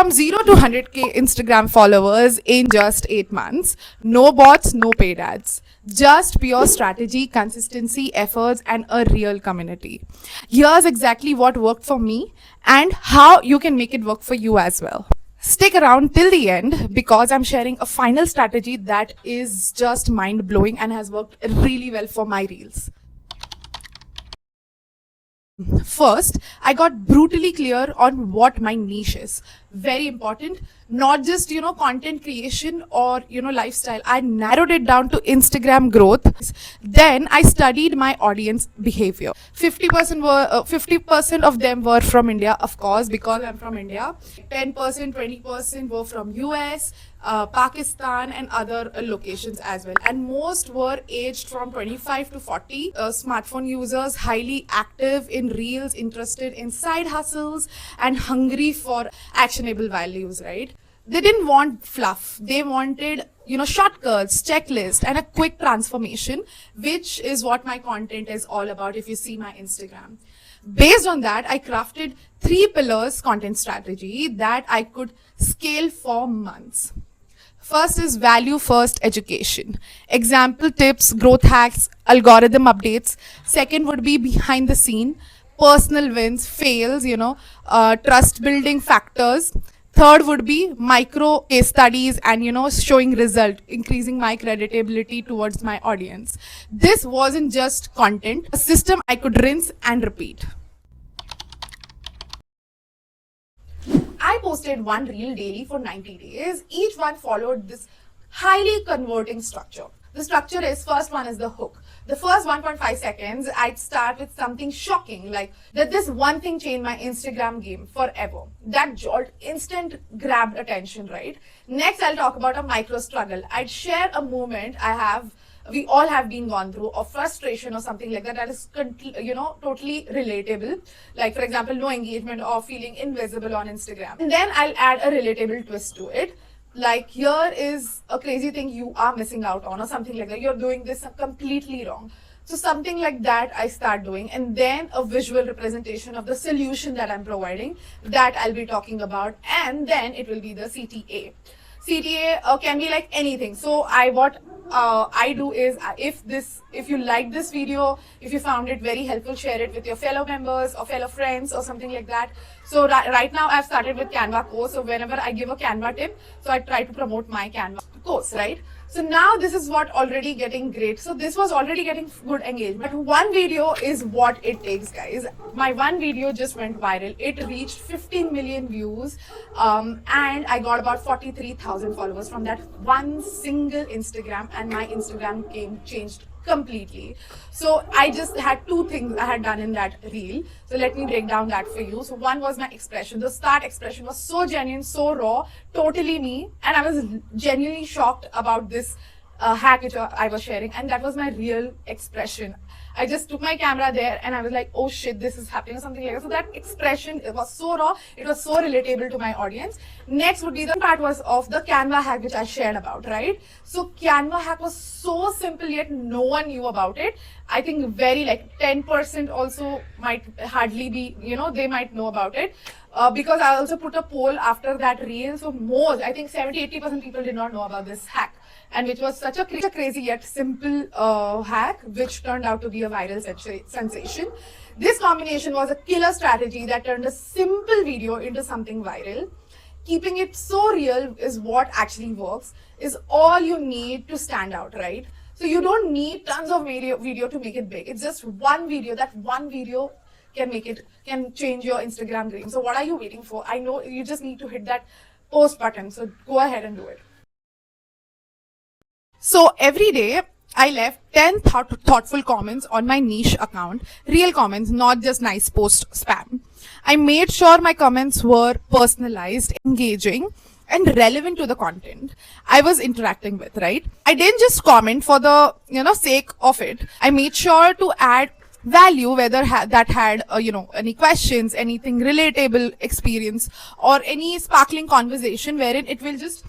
From 0 to 100K Instagram followers in just 8 months. No bots, no paid ads. Just pure strategy, consistency, efforts, and a real community. Here's exactly what worked for me and how you can make it work for you as well. Stick around till the end because I'm sharing a final strategy that is just mind blowing and has worked really well for my reels. First, I got brutally clear on what my niche is. Very important. Not just, content creation or, lifestyle. I narrowed it down to Instagram growth. Then I studied my audience behavior. 50% of them were from India, of course, because I'm from India. 10%, 20% were from US, Pakistan and other locations as well. And most were aged from 25 to 40. Smartphone users, highly active in reels, interested in side hustles and hungry for actionable values, right? They didn't want fluff. They wanted, shortcuts, checklist, and a quick transformation, which is what my content is all about if you see my Instagram. Based on that, I crafted 3 pillars content strategy that I could scale for months. First is value first education. Example tips, growth hacks, algorithm updates. Second would be behind the scene, personal wins, fails, trust building factors. Third would be micro case studies and, showing result, increasing my creditability towards my audience. This wasn't just content, a system I could rinse and repeat. I posted one reel daily for 90 days. Each one followed this highly converting structure. The structure is, first one is the hook. The first 1.5 seconds, I'd start with something shocking, like that this one thing changed my Instagram game forever. That jolt instant grabbed attention, right? Next, I'll talk about a micro struggle. I'd share a moment we all have been gone through, or frustration or something like that is, totally relatable. Like, for example, no engagement or feeling invisible on Instagram. And then I'll add a relatable twist to it. Like, here is a crazy thing you are missing out on or something like that. You're doing this completely wrong. So something like that I start doing, and then a visual representation of the solution that I'm providing that I'll be talking about, and then it will be the CTA. CTA can be like anything. So what I do is, if you like this video, if you found it very helpful, share it with your fellow members or fellow friends or something like that. So right now I've started with Canva course. So whenever I give a Canva tip, so I try to promote my Canva course, right? So now this is what already getting great. So this was already getting good engagement. But one video is what it takes, guys. My one video just went viral. It reached 15 million views, and I got about 43,000 followers from that one single Instagram, and my Instagram game changed completely. So I just had 2 things I had done in that reel. So let me break down that for you. So one was my expression. The start expression was so genuine, so raw, totally me. And I was genuinely shocked about this hack which I was sharing. And that was my real expression. I just took my camera there and I was like, oh shit, this is happening or something like that. So that expression, it was so raw, it was so relatable to my audience. Next would be the part was of the Canva hack which I shared about, right? So Canva hack was so simple yet no one knew about it. I think very like 10% also might hardly be, they might know about it. Because I also put a poll after that reel. So I think 70-80% people did not know about this hack. And which was such a crazy yet simple hack, which turned out to be a viral sensation. This combination was a killer strategy that turned a simple video into something viral. Keeping it so real is what actually works, is all you need to stand out, right? So you don't need tons of video to make it big. It's just one video. That one video can change your Instagram game. So what are you waiting for? I know you just need to hit that post button. So go ahead and do it. So every day I left 10 thoughtful comments on my niche account, real comments, not just nice post spam. I made sure my comments were personalized, engaging, and relevant to the content I was interacting with, right? I didn't just comment for the, sake of it. I made sure to add value, whether that had, any questions, anything relatable experience, or any sparkling conversation wherein it will just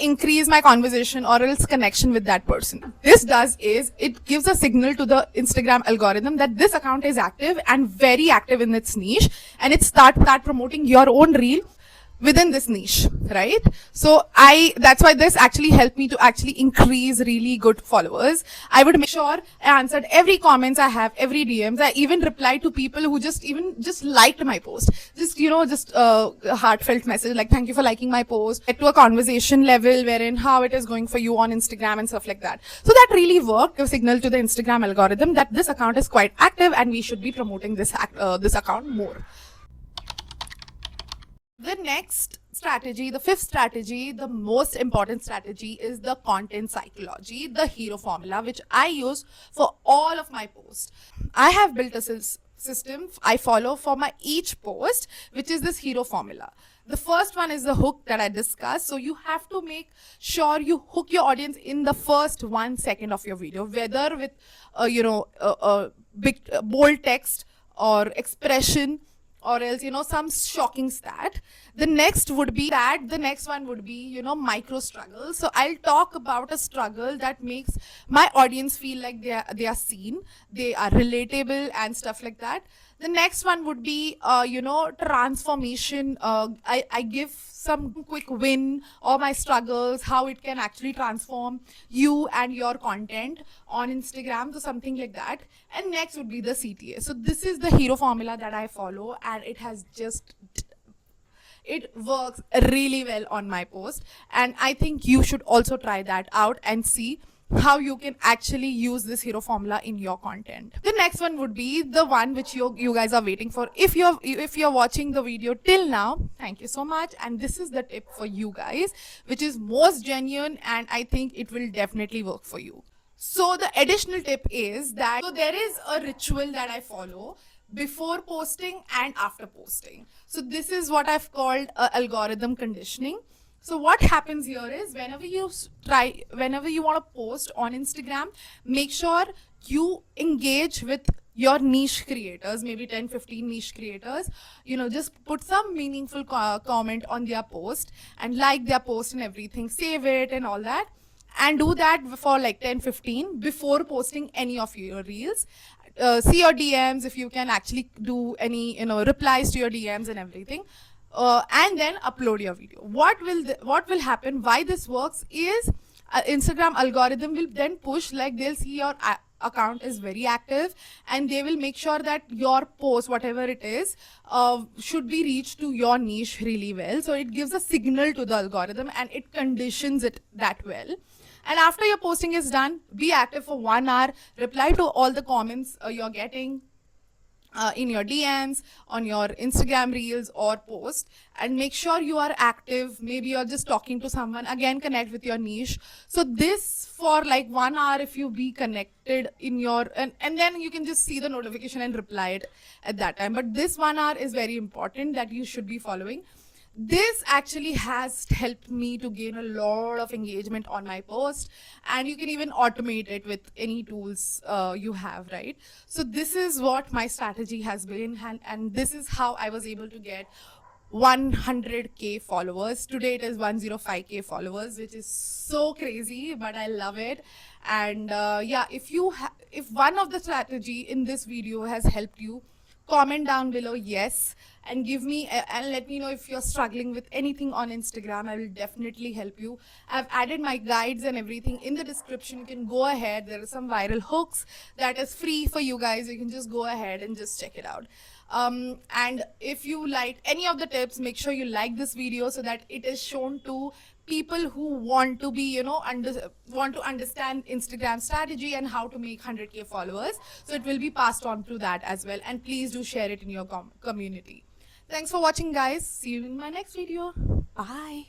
increase my conversation or else connection with that person. This does is it gives a signal to the Instagram algorithm that this account is active and very active in its niche, and it start promoting your own reel within this niche, right? So that's why this actually helped me to actually increase really good followers. I would make sure I answered every comments I have, every DMs. I even replied to people who just liked my post. Just a heartfelt message like, thank you for liking my post. Get to a conversation level wherein how it is going for you on Instagram and stuff like that. So that really worked to signal to the Instagram algorithm that this account is quite active and we should be promoting this account more. The next strategy, the fifth strategy, the most important strategy is the content psychology, the hero formula, which I use for all of my posts. I have built a system I follow for my each post, which is this hero formula. The first one is the hook that I discussed. So you have to make sure you hook your audience in the first 1 second of your video, whether with, big bold text or expression, or else, some shocking stat. The next one would be, micro struggles. So I'll talk about a struggle that makes my audience feel like they are seen, they are relatable and stuff like that. The next one would be, transformation. I give some quick win or my struggles, how it can actually transform you and your content on Instagram, so something like that. And next would be the CTA. So this is the hero formula that I follow, and it works really well on my post. And I think you should also try that out and see how you can actually use this hero formula in your content. The next one would be the one which you guys are waiting for. If you're watching the video till now, thank you so much. And this is the tip for you guys, which is most genuine, and I think it will definitely work for you. So the additional tip is that there is a ritual that I follow before posting and after posting. So this is what I've called algorithm conditioning. So what happens here is whenever you want to post on Instagram, make sure you engage with your niche creators, maybe 10-15 niche creators. Just put some meaningful comment on their post and like their post and everything, save it and all that. And do that for like 10-15 before posting any of your reels. See your DMs if you can actually do any replies to your DMs and everything. And then upload your video. What will happen, why this works is Instagram algorithm will then push, like they'll see your account is very active, and they will make sure that your post, whatever it is, should be reached to your niche really well. So it gives a signal to the algorithm and it conditions it that well. And after your posting is done, be active for 1 hour, reply to all the comments you're getting in your DMs, on your Instagram reels or post, and make sure you are active. Maybe you're just talking to someone, again connect with your niche. So this for like 1 hour, if you be connected in your, and then you can just see the notification and reply it at that time. But this 1 hour is very important that you should be following. This actually has helped me to gain a lot of engagement on my post, and you can even automate it with any tools you have, right? So this is what my strategy has been, and this is how I was able to get 100k followers. Today it is 105k followers, which is so crazy, but I love it. And yeah, if one of the strategy in this video has helped you, comment down below yes, and give me and let me know if you're struggling with anything on Instagram. I will definitely help you. I've added my guides and everything in the description. You can go ahead. There are some viral hooks that is free for you guys. You can just go ahead and just check it out. And if you like any of the tips, make sure you like this video so that it is shown to people who want to be, want to understand Instagram strategy and how to make 100k followers. So it will be passed on to that as well. And please do share it in your community. Thanks for watching, guys. See you in my next video. Bye.